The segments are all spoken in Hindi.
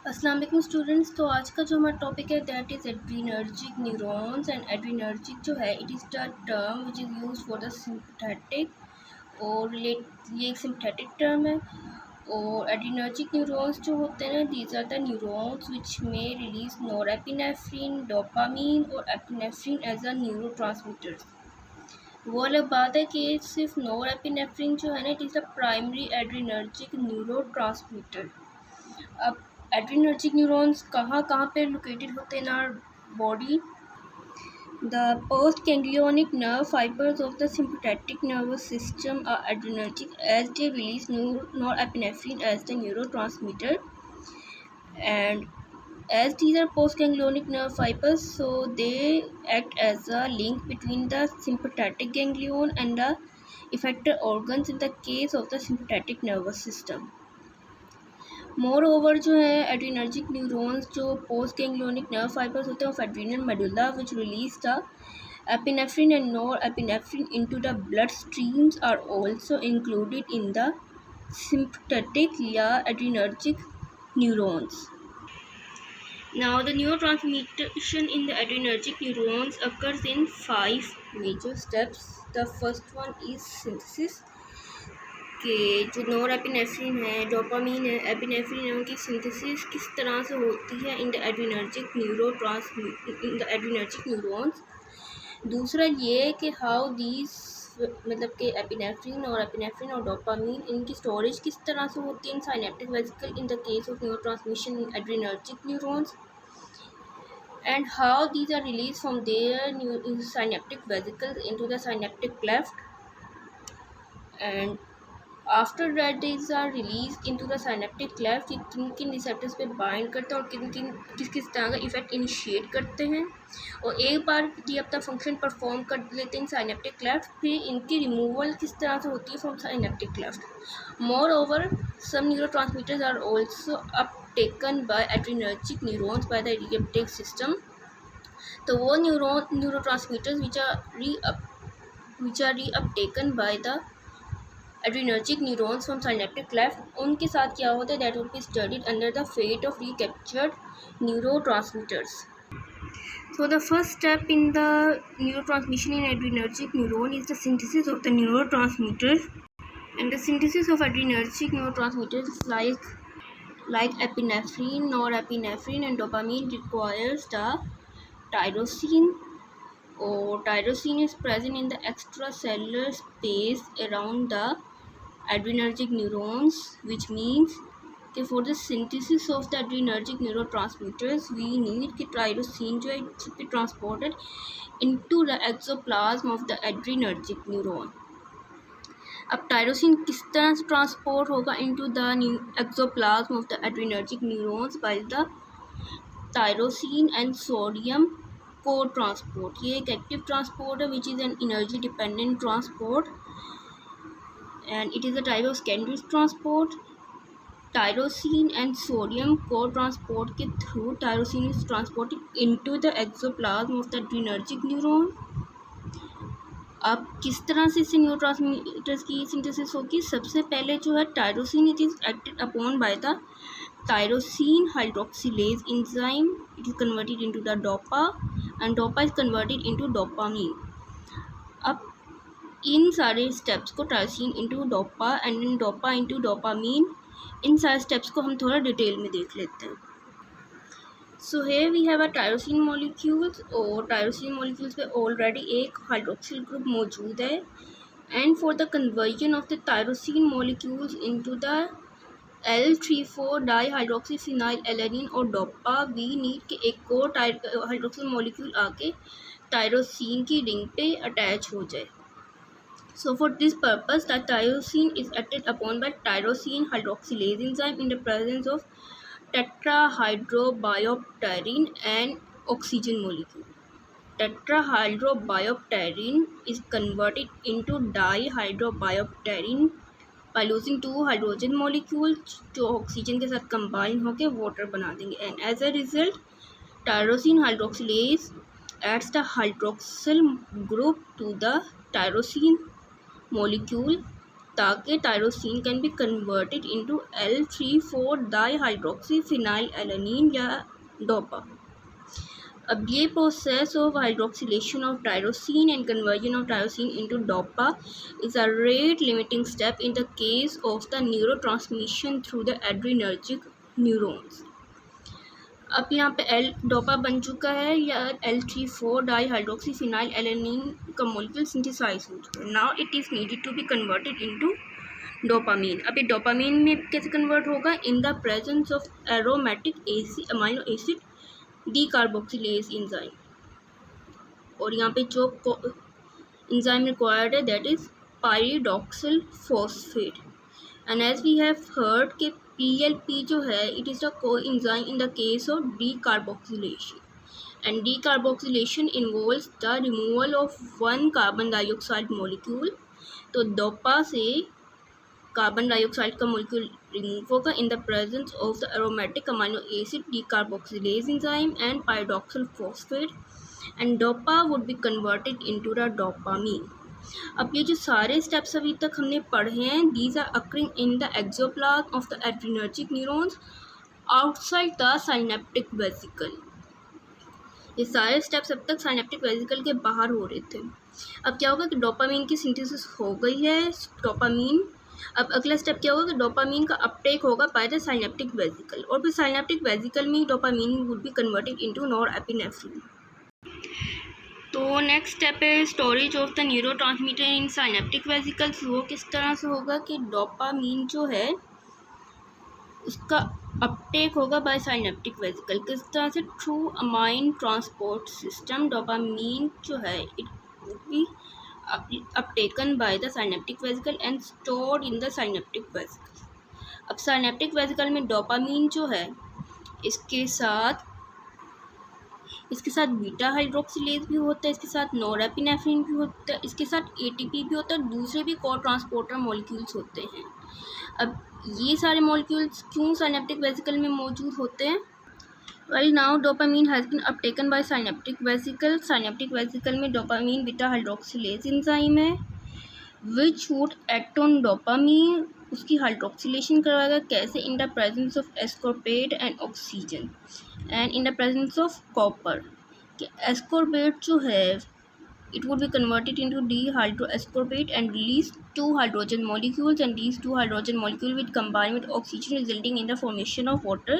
अस्सलाम वालेकुम स्टूडेंट्स। तो आज का जो हमारा टॉपिक है that is adrenergic neurons. And adrenergic जो है it is the term which is use for the sympathetic और ये एक सिंपथेटिक टर्म है। और एड्रीनर्जिक न्यूरॉन्स जो होते हैं दीज आर द न्यूरॉन्स विच में रिलीज नोरेपिनेफ्रिन, डोपामीन और एपिनेफ्रिन एज अ न्यूरोट्रांसमीटर्स। वो अलग बात है कि सिर्फ नोरेपिनेफ्रिन जो है ना it is the primary adrenergic neurotransmitter. अब एड्रीनर्जिक न्यूरॉन्स कहाँ कहाँ पे लोकेटेड होते हैं in our body. The post ganglionic nerve fibers of the sympathetic nervous system are adrenergic as they release norepinephrine as the neurotransmitter, and as these are post ganglionic nerve fibers, so they act as a link between the sympathetic ganglion and the effector organs in the case of the sympathetic nervous system. Moreover जो है एड्रीनर्जिक न्यूरॉन्स जो पोस्ट गैंग्लियोनिक नर्व फाइबर्स होते हैं of adrenal medulla which release the epinephrine and nor epinephrine into the blood streams are also included in the sympathetic या adrenergic neurons. Now the neurotransmission in the adrenergic neurons occurs in 5 major steps. The first one is synthesis. कि जो नोरेपिनेफ्रिन है, डोपामीन है, एपिनेफ्रिन है, उनकी सिंथेसिस किस तरह से होती है इन द एड्रीनर्जिक न्यूरॉन्स. दूसरा ये है कि हाउ दीज मतलब कि एपिनेफ्रिन और डोपामीन इनकी स्टोरेज किस तरह से होती है in synaptic vesicle in the case of neuro transmission in adrenergic neurons, and how these are released from their synaptic vesicles into the synaptic cleft, and after that these are released into the synaptic cleft. ये किन किन रिसेप्टर्स पे बाइंड करते हैं और किस किस तरह का इफेक्ट इनिशिएट करते हैं, और एक बार ये अपना फंक्शन परफॉर्म कर लेते हैं साइनेप्टिक क्लेफ्ट, फिर इनकी रिमूवल किस तरह से होती है from synaptic cleft. Moreover some neuro transmitters are also uptaken by adrenergic neurons by the reuptake system. तो वो neuro transmitters which are reuptaken by the adrenergic neurons from synaptic cleft, उनके साथ क्या होता है that will be studied under the fate of recaptured neurotransmitters. So the first step in the neurotransmission in adrenergic neuron is the synthesis of the neurotransmitters, and the synthesis of adrenergic neurotransmitters like epinephrine, norepinephrine and dopamine requires the tyrosine, or tyrosine is present in the extracellular space around the adrenergic neurons, which means कि for the synthesis of the adrenergic neurotransmitters we need कि tyrosine जो है it should be transported into the exoplasm of the adrenergic neuron. अब टायरोसिन किस तरह से ट्रांसपोर्ट होगा into the exoplasm of the adrenergic neurons by the tyrosine and sodium co-transport. ये एक एक्टिव ट्रांसपोर्ट है which is an energy dependent transport, and it is a type of secondary transport. Tyrosine and sodium co-transport के through tyrosine is transported into the exoplasm of the adrenergic neuron. अब किस तरह से इसे न्यूरोट्रांसमीटर्स की सिंथेसिस होगी. सबसे पहले जो है tyrosine it is acted upon by the tyrosine hydroxylase enzyme. It is converted into the DOPA, and DOPA is converted into dopamine. अब इन सारे स्टेप्स को tyrosine into dopa and dopa into dopamine, इन सारे स्टेप्स को हम थोड़ा डिटेल में देख लेते हैं. So here we have a tyrosine molecules, और टायरोसिन मॉलिक्यूल्स पे ऑलरेडी एक हाइड्रोक्सिल ग्रुप मौजूद है, and for the conversion of the tyrosine molecules into the L34 dihydroxyphenyl alanine और डोपा वी नीड कि एक और हाइड्रोक्सिल मॉलिक्यूल आके टायरोसिन की रिंग पे अटैच हो जाए. So for this purpose, the tyrosine is acted upon by tyrosine hydroxylase enzyme in the presence of tetrahydrobiopterin and oxygen molecule. Tetrahydrobiopterin is converted into dihydrobiopterin by losing two hydrogen molecules जो ऑक्सीजन के साथ कंबाइन होकर वाटर बना देंगे, and as a result tyrosine hydroxylase adds the hydroxyl group to the tyrosine molecule. ताकि tyrosine can be converted into L3,4-dihydroxyphenylalanine या डोपा। अब ये process of hydroxylation of tyrosine and conversion of tyrosine into dopa is a rate limiting step in the case of the neurotransmission through the adrenergic neurons. अब यहाँ पे एल डोपा बन चुका है या L3,4-dihydroxyphenylalanine का मॉलिक्यूल सिंथेसाइज हो चुका है। Now it is needed to be converted into dopamine. अब ये डोपामीन में कैसे कन्वर्ट होगा? In the presence of aromatic amino acid decarboxylase enzyme. और यहाँ पे जो एंजाइम रिक्वायर्ड है that is pyridoxal phosphate. And as we have heard कि PLP जो है it is the co enzyme in the case of decarboxylation, and decarboxylation involves the removal of one carbon dioxide molecule. तो डोपा से कार्बन डाइऑक्साइड का मॉलिक्यूल रिमूव होगा in the presence of the aromatic amino acid decarboxylase enzyme and pyridoxal phosphate, and dopa would be converted into the dopamine. अब ये जो सारे स्टेप्स अभी तक हमने पढ़े हैं these are occurring in the axoplasm of the adrenergic neurons outside the synaptic vesicle. ये सारे स्टेप्स अब तक साइनेप्टिक वेसिकल के बाहर हो रहे थे। अब क्या होगा कि डोपामीन की सिंथेसिस हो गई है। डोपामीन अब अगला स्टेप क्या होगा कि डोपामीन का अपटेक होगा बाय द साइनेप्टिक वेसिकल, और फिर साइनेप्टिक वेसिकल में dopamine would be converted into norepinephrine. तो नेक्स्ट स्टेप है storage of the neurotransmitter in synaptic vesicles. वो किस तरह से होगा कि डोपामीन जो है उसका अपटेक होगा बाय साइनेप्टिक वेसिकल। किस तरह से? Through amine transport system dopamine जो है it would be uptaken by the synaptic vesicle and stored in the synaptic vesicle। अब synaptic vesicle में डोपामीन जो है इसके साथ बीटा हाइड्रोक्सिलेज भी होता है, इसके साथ नॉरएपिनेफ्रिन भी होता है, इसके साथ ATP भी होता है, दूसरे भी को ट्रांसपोर्टर मॉलिक्यूल्स होते हैं। अब ये सारे मॉलिक्यूल्स क्यों साइनेप्टिक वेसिकल में मौजूद होते हैं? Well, now dopamine has been uptaken by synaptic vesicle। synaptic vesicle में dopamine beta hydroxylase enzyme है which would act on dopamine, उसकी हाइड्रोक्सिलेशन करवाएगा। कैसे? in the presence of ascorbate and oxygen and in the presence of copper। कि ascorbate जो है it would be converted into dehydroascorbate and release two hydrogen molecules, and these two hydrogen molecules will combine with oxygen resulting in the formation of water।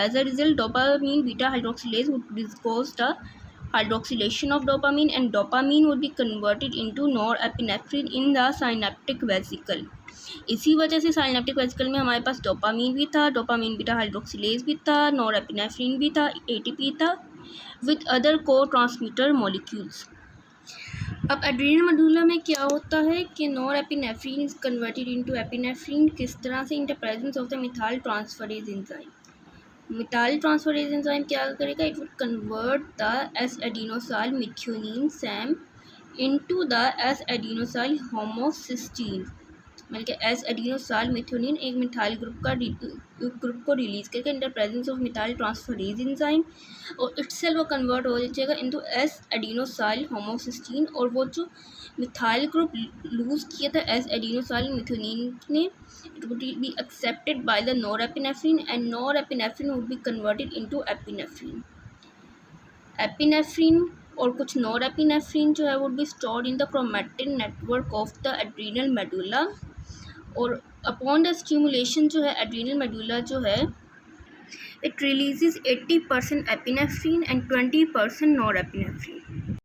As a result, dopamine beta hydroxylase would cause the hydroxylation of dopamine and dopamine would be converted into norepinephrine in the synaptic vesicle। इसी वजह से साइनेप्टिक वेसिकल में हमारे पास डोपामीन भी था, डोपामीन बीटा हाइड्रोक्सिलेज भी था, नॉरएपिनेफ्रिन भी था, ATP था विद अदर को ट्रांसमीटर मॉलिक्यूल्स। अब एड्रीनल मेडुला में क्या होता है कि norepinephrine is converted into epinephrine. किस तरह से? इन the presence of the methyl transferase enzyme. Methyl transferase enzyme क्या करेगा? It would convert the S adenosyl methionine Sam into the S adenosyl homocysteine. मतलब कि एस एडिनोसाइल मिथ्योनिन एक मिथाइल ग्रुप को रिलीज करके इन the presence of methyl transferase enzyme, और इटसेल्फ वो कन्वर्ट हो जाएगा इनटू एस एडिनोसाइल होमोसिस्टीन। और वो जो मिथाइल ग्रुप लूज किया था एस एडिनोसाइल मिथ्योनिन ने it would be accepted by the norepinephrine and norepinephrine would be converted into epinephrine. Epinephrine और कुछ नॉरएपिनेफ्रिन जो है would be stored in the chromatin network of the adrenal medulla. और अपॉन द स्टिमुलेशन जो है एड्रीनल मेडुला जो है it releases 80% epinephrine and 20% norepinephrine.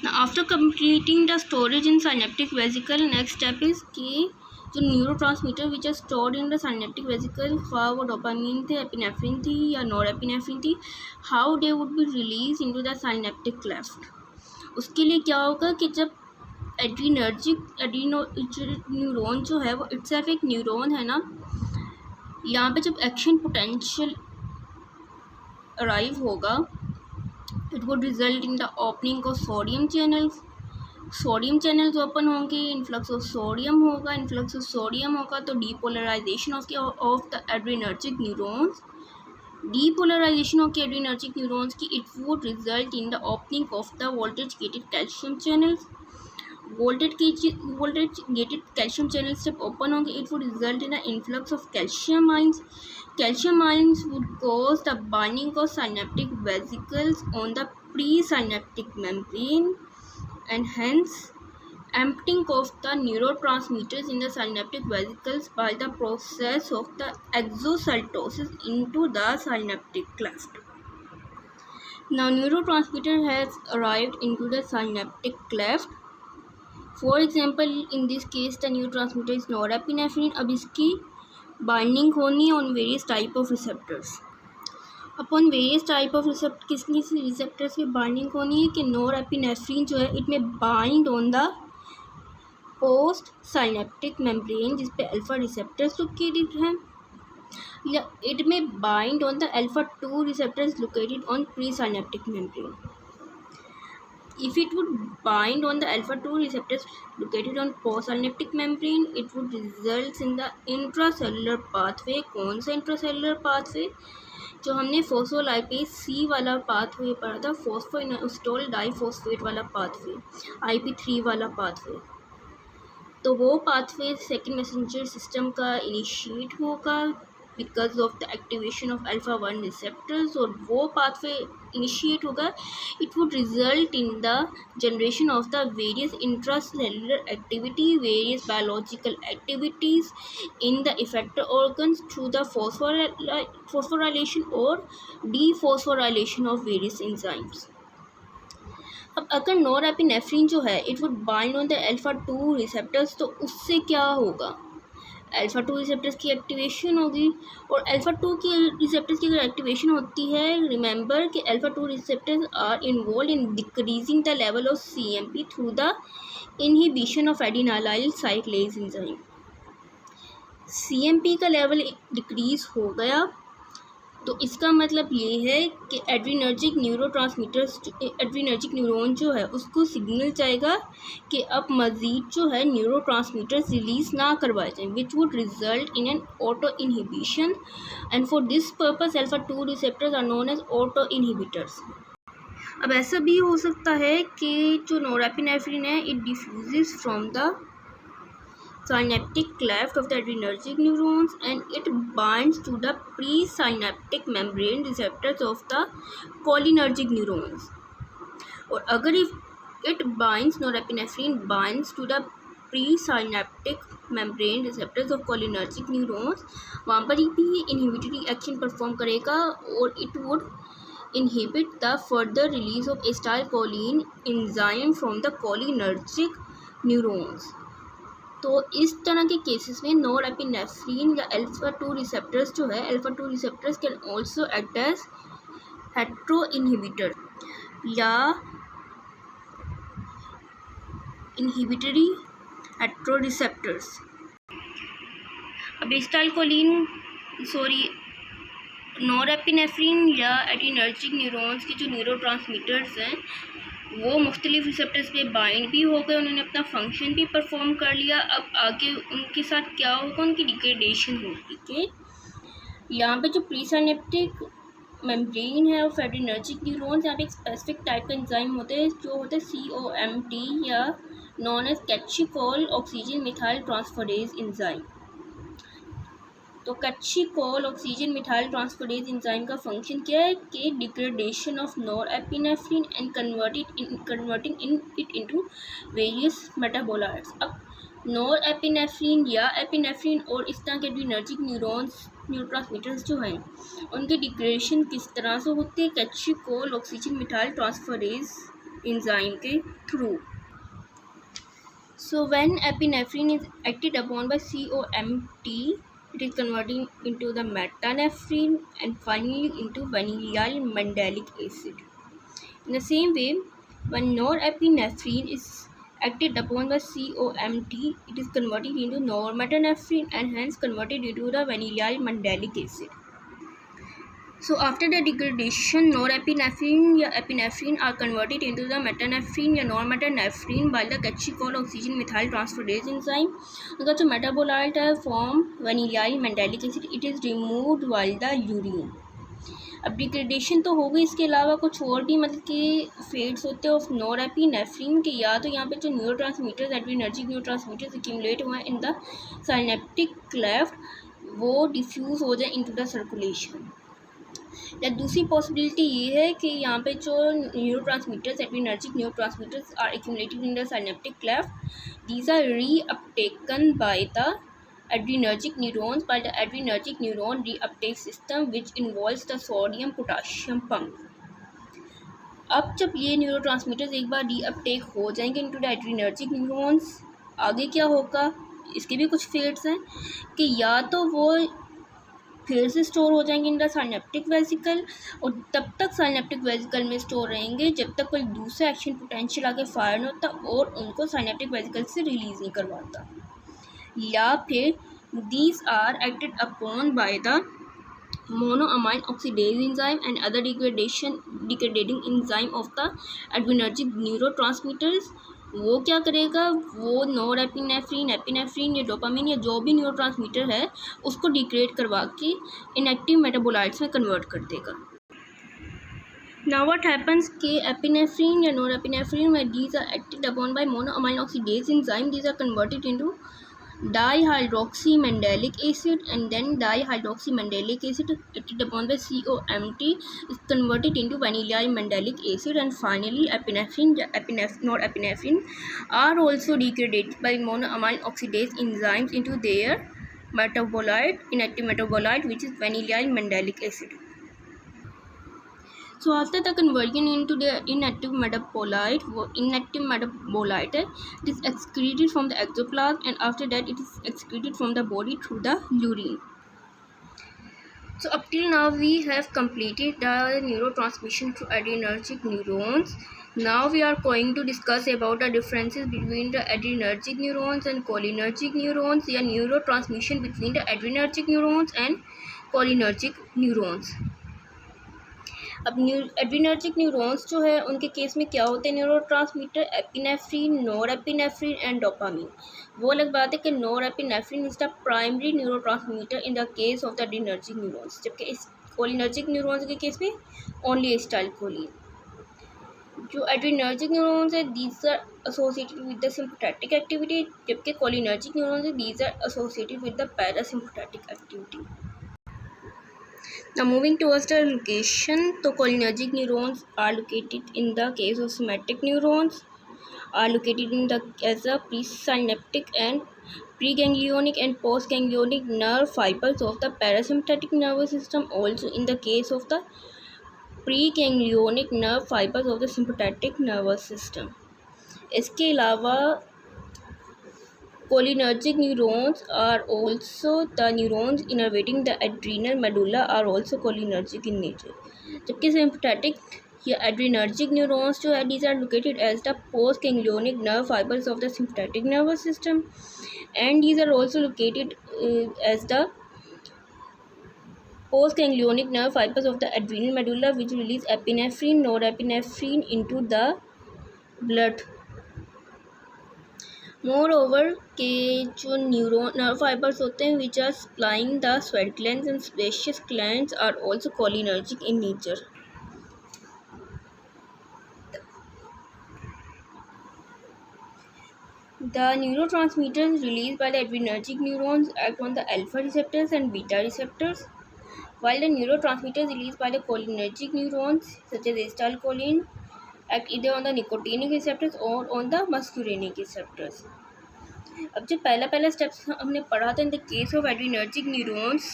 After completing the storage in synaptic vesicle, next step is कि जो neurotransmitter which are stored in the synaptic vesicle, हाँ वो डोपामीन थे, एपिनेफ्रिन थी या नॉरएपिनेफ्रिन थी, how they would be release into the synaptic cleft. उसके लिए क्या होगा कि जब एड्रीनो न्यूरॉन जो है वो इट्सेल्फ एक न्यूरॉन है ना, यहाँ पे जब एक्शन पोटेंशियल अराइव होगा it would result in the opening of sodium channels. Sodium channels open होंगे, इन्फ्लक्स ऑफ सोडियम होगा, इन्फ्लक्स ऑफ सोडियम होगा तो depolarisation of the adrenergic neurons. Depolarisation of adrenergic neurons की it would result in the opening of the voltage gated calcium channels. Voltage gated calcium channel जब ओपन होंगे it would result in influx of calcium ions. Calcium ions would cause the binding of synaptic vesicles on the presynaptic membrane and hence emptying of the neurotransmitters in the synaptic vesicles by the process of the exocytosis into the synaptic cleft. Now neurotransmitter has arrived into the synaptic cleft. For example, in this case the neurotransmitter is norepinephrine. अब इसकी बाइंडिंग होनी on various type of receptors. Upon various type of किस रिसेप्टर्स की बाइंडिंग होनी है कि नॉरएपिनेफ्रिन जो है इट में bind on the post synaptic membrane जिस पे अल्फा रिसेप्टर्स लोकेटेड हैं, या इट में bind on the alpha 2 receptors located on pre synaptic membrane. If it would bind on the alpha 2 receptors located on postsynaptic membrane, it would result in the intracellular pathway. कौन सा intracellular pathway? जो हमने फोस्फोलाइपेज सी वाला पाथवे पढ़ा था, फोस्फोइनोस्टोल डाइफॉस्फेट वाला पाथवे, IP3 वाला पाथवे. तो वो पाथवे सेकेंड मैसेंजर सिस्टम का इनिशिएट होगा because of the activation of alpha 1 receptors, और वो पाथवे इनिशिएट होगा. It would result in the generation of the various intracellular activity, various biological activities in the effector organs through the phosphorylation और डीफॉस्फोराइलेशन ऑफ वेरियस एंजाइम्स. अब अगर नॉरएपिनेफ्रिन जो है it would bind on the alpha 2 receptors, तो उससे क्या होगा? अल्फा 2 रिसेप्टर्स की एक्टिवेशन होगी, और अल्फा 2 की रिसेप्टर्स की अगर एक्टिवेशन होती है, रिमेंबर कि alpha 2 receptors are involve in decreasing the level of CMP through the inhibition of adenylyl cyclase enzyme. CMP का लेवल डिक्रीज हो गया तो इसका मतलब ये है कि एड्रीनर्जिक न्यूरॉन जो है उसको सिग्नल जाएगा कि अब मज़ीद जो है न्यूरोट्रांसमीटर्स रिलीज़ ना करवाए जाएँ, which would result in an auto inhibition, and for this purpose alpha 2 receptors are known as auto inhibitors. अब ऐसा भी हो सकता है कि जो नॉरएपिनेफ्रिन है it diffuses from the synaptic cleft of the adrenergic neurons and it binds to the presynaptic membrane receptors of the cholinergic neurons. और अगर it binds, norepinephrine binds to the presynaptic membrane receptors of cholinergic neurons, वहाँ पर भी inhibitory action perform करेगा और it would inhibit the further release of acetylcholine enzyme from the cholinergic neurons. तो इस तरह के केसेस में नॉरएपिनेफ्रिन या अल्फा 2 रिसेप्टर्स जो है, alpha 2 receptors can also act as hetero inhibitor या इनहिबिटरी हेट्रो रिसेप्टर्स. अब नॉरएपिनेफ्रिन या एड्रीनर्जिक न्यूरॉन्स के जो न्यूरोट्रांसमीटर्स हैं वो मुख्तलिफ रिसेप्टर्स पे बाइंड भी हो गए, उन्होंने अपना फंक्शन भी परफॉर्म कर लिया. अब आगे उनके साथ क्या होगा? उनकी डिग्रेडेशन होगी. कि यहाँ पे जो प्रीसाइनेप्टिक मेम्ब्रेन है और एड्रीनर्जिक न्यूरॉन्स, यहाँ पे एक स्पेसिफिक टाइप का एंजाइम होता है जो होता है COMT या known as catechol oxygen methyl transferase enzyme. तो catechol oxygen methyl transferase enzyme का फंक्शन क्या है? कि degradation of norepinephrine and converting it into various metabolites. अब नॉरएपिनेफ्रिन या एपिनेफ्रिन और इस तरह के एड्रीनर्जिक न्यूरोट्रांसमीटर्स जो हैं उनकी डिग्रेडेशन किस तरह से होती है? कैचिकॉल ऑक्सीजन मिथाइल ट्रांसफरेज एंजाइम के through. So when epinephrine is acted upon by COMT, it is converting into the metanephrine and finally into vanillyl mandelic acid. In the same way, when norepinephrine is acted upon by COMT, it is converted into normetanephrine and hence converted into the vanillyl mandelic acid. So after the degradation, norepinephrine या epinephrine are converted into the metanephrine या normetanephrine by the catechol oxygen methyl transferase enzyme. उनका जो मेटाबोलाइट है form vanillyl mandelic acid, it is removed while the urine. अब डिग्रेडेशन तो हो गई, इसके अलावा कुछ और भी मतलब कि फेट्स होते हैं ऑफ नॉरएपिनेफ्रिन के, या तो यहाँ पे जो न्यूरोट्रांसमीटर्स एड्रीनर्जिक न्यूरोट्रांसमीटर्स एक्यूमुलेट हुए हैं इन द साइनेप्टिक क्लेफ्ट वो डिफ्यूज़ हो जाए इनटू द सर्कुलेशन। या दूसरी पॉसिबिलिटी ये है कि यहाँ पे जो neurotransmitters adrenergic neurotransmitters are accumulated in the synaptic cleft, these are reuptaken by the adrenergic neurons by the adrenergic neuron reuptake system which involves the sodium potassium pump। अब जब ये न्यूरोट्रांसमीटर्स एक बार रीअपटेक हो जाएंगे इनटू द एड्रीनर्जिक न्यूरॉन्स, आगे क्या होगा, इसके भी कुछ फेट्स हैं कि या तो वो फिर से स्टोर हो जाएंगे इन द साइनेप्टिक वेसिकल, और तब तक साइनेप्टिक वेसिकल में स्टोर रहेंगे जब तक कोई दूसरा एक्शन पोटेंशियल आगे फायर नहीं होता और उनको साइनेप्टिक वेसिकल से रिलीज़ नहीं करवाता। या फिर these are acted upon by the monoamine oxidase enzyme and other degrading enzyme of the adrenergic neurotransmitters। वो क्या करेगा, वो नॉरएपिनेफ्रिन, एपिनेफ्रिन या डोपामिन या जो भी न्यूरोट्रांसमीटर है उसको डिग्रेड करवा के इनएक्टिव मेटाबोलाइट्स में कन्वर्ट कर देगा। Now what happens कि एपिनेफ्रिन या नॉरएपिनेफ्रिन में these are acted upon by monoamine oxidase enzyme, these are converted into dihydroxymandelic acid and then dihydroxymandelic acid acted upon by COMT is converted into vanillyl mandelic acid, and finally norepinephrine are also degraded by monoamine oxidase enzymes into their metabolite, inactive metabolite, which is vanillyl mandelic acid. So after the conversion into the inactive metabolite, it is excreted from the exoplasm, and after that it is excreted from the body through the urine. So up till now we have completed the neurotransmission through adrenergic neurons. Now we are going to discuss about the differences between the adrenergic neurons and cholinergic neurons, या neurotransmission between the adrenergic neurons and cholinergic neurons। अब एड्रीनर्जिक न्यूरॉन्स जो है उनके केस में क्या होते हैं, neurotransmitter epinephrine, norepinephrine and dopamine. वो अलग बात है कि norepinephrine is the primary neurotransmitter in the case of the adrenergic neurons, जबकि इस कोलिनर्जिक न्यूरॉन्स के केस में ओनली एसिटाइलकोलिन। जो एड्रीनर्जिक न्यूरॉन्स है these are associated with the sympathetic activity, जबकि कोलिनर्जिक न्यूरॉन्स है these are associated with the parasympathetic activity. Now moving towards the location, so cholinergic neurons are located in the case of somatic neurons are located in the as a presynaptic and preganglionic and postganglionic nerve fibers of the parasympathetic nervous system. Also in the case of the preganglionic nerve fibers of the sympathetic nervous system. इसके अलावा cholinergic neurons are also the neurons innervating the adrenal medulla are also cholinergic in nature, जबकि sympathetic या adrenergic neurons जो है these are located as the postganglionic nerve fibers of the sympathetic nervous system, and these are also located as the postganglionic nerve fibers of the adrenal medulla which release epinephrine, norepinephrine into the blood। Moreover के जो नर्व फाइबर्स होते हैं which are supplying the sweat glands and specious glands are also cholinergic in nature. The neurotransmitters released by the adrenergic neurons act on the alpha receptors and beta receptors, while the neurotransmitters released by the cholinergic neurons such as acetylcholine act either on the nicotinic receptors or on the muscarinic receptors। अब जो पहला स्टेप्स हमने पढ़ा था in the case of adrenergic neurons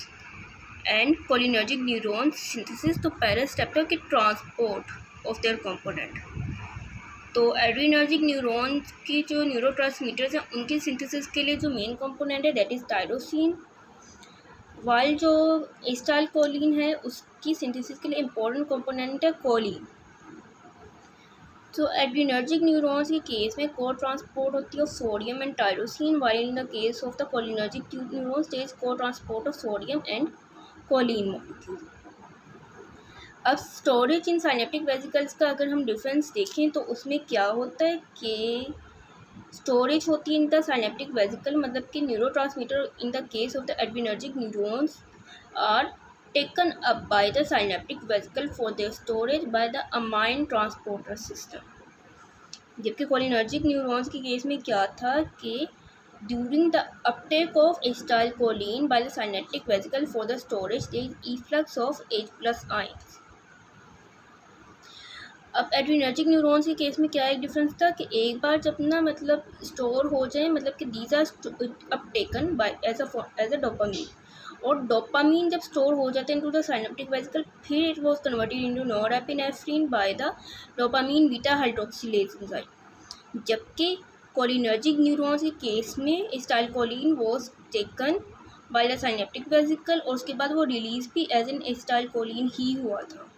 and cholinergic neurons synthesis, तो पहला स्टेप है कि ट्रांसपोर्ट ऑफ देयर कंपोनेंट। तो एड्रीनर्जिक न्यूरॉन्स की जो न्यूरोट्रांसमीटर्स हैं उनके सिंथेसिस के लिए जो मेन कंपोनेंट है दैट इज़ टायरोसिन, वाइल जो एसिटाइलकोलिन है उसकी सिंथेसिस के लिए इम्पोर्टेंट कंपोनेंट है कोलिन। तो एड्रीनर्जिक न्यूरॉन्स के केस में को ट्रांसपोर्ट होती है sodium and tyrosine, while in the case of the cholinergic neurons there is co transport of sodium and choline molecule. अब स्टोरेज इन साइनेप्टिक वेसिकल्स का अगर हम डिफरेंस देखें तो उसमें क्या होता है कि स्टोरेज होती है इन द साइनेप्टिक वेसिकल, मतलब कि neurotransmitter in the case of the adrenergic neurons are taken up by the synaptic vesicle for their storage by the amine transporter system. जबकि कोलिनर्जिक न्यूरॉन्स के केस में क्या था कि during the uptake of acetylcholine by the synaptic vesicle for the storage, there is efflux of H+ ions. अब एड्रीनर्जिक न्यूरॉन्स के केस में क्या एक डिफरेंस था कि एक बार जब ना मतलब स्टोर हो जाए, मतलब कि these are uptaken by as a dopamine, और डोपामीन जब स्टोर हो जाते हैं इनटू द साइनेप्टिक वेसिकल, फिर it was converted into norepinephrine by the dopamine beta hydroxylase enzyme. जबकि कोलिनर्जिक न्यूरॉन्स के केस में acetylcholine was taken by the synaptic vesicle और उसके बाद वो रिलीज भी एज एन एसिटाइलकोलिन ही हुआ था।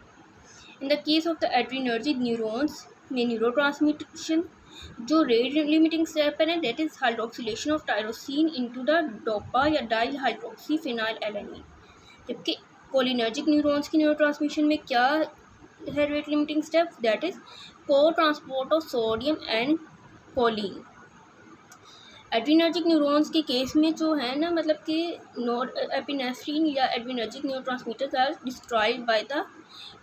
In the case of the adrenergic neurons में न्यूरोट्रांसमिशन जो रेट लिमिटिंग स्टेप है, that is hydroxylation of tyrosine into the dopa या डाइल हाइड्रोक्सी फिनाइल एलेनिन। जबकि कोलिनर्जिक न्यूरॉन्स की न्यूरोट्रांसमिशन में क्या है rate limiting step, that is co transport of sodium and choline. Adrenergic neurons के केस में जो है ना मतलब कि नॉरएपिनेफ्रिन या adrenergic neurotransmitters are destroyed by the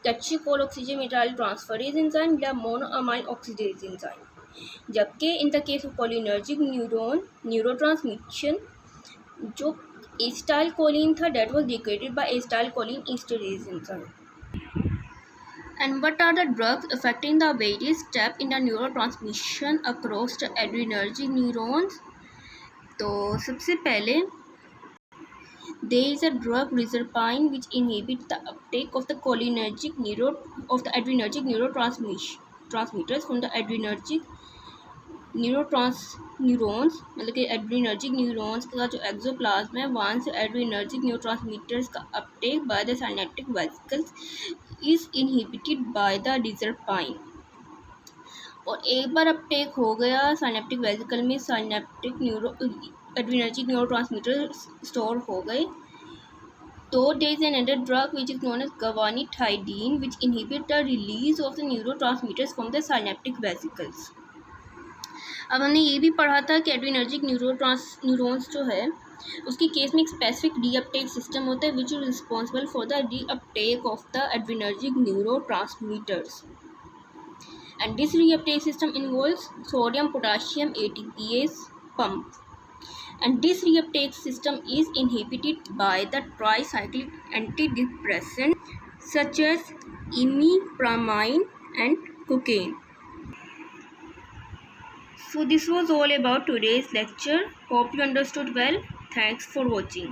catechol oxygen मेटाइल transferase enzyme या मोनोअमाइन ऑक्सीडेज एंजाइम। जबकि इन the case of cholinergic neurotransmission जो एसिटाइलकोलिन था, that was degraded by acetylcholine esterase enzyme. And what are the drugs affecting the various steps in the neurotransmission across the adrenergic neurons? तो सबसे पहले there is a drug reserpine which inhibits the uptake of the adrenergic neurotransmitters from the adrenergic neurons, मतलब कि एड्रीनर्जिक न्यूरॉन्स का जो एक्सोप्लाज्म है वहाँ से एड्रीनर्जिक न्यूरोट्रांसमीटर्स का uptake by the synaptic vesicles is inhibited by the reserpine. और एक बार अपटेक हो गया साइनेप्टिक वेसिकल में, एड्रीनर्जिक न्यूरोट्रांसमीटर स्टोर हो गए, तो there is another drug which is known as guanethidine which inhibit the release of the neurotransmitters from the synaptic vesicles. अब हमने ये भी पढ़ा था कि एड्रीनर्जिक न्यूरॉन्स जो है उसकी केस में एक स्पेसिफिक रीअपटेक सिस्टम होता है which is responsible for the reuptake of the adrenergic neurotransmitters, and this reuptake system involves sodium potassium ATPase pump, and this reuptake system is inhibited by the tricyclic antidepressant such as imipramine and cocaine. So this was all about today's lecture. Hope you understood well. Thanks for watching.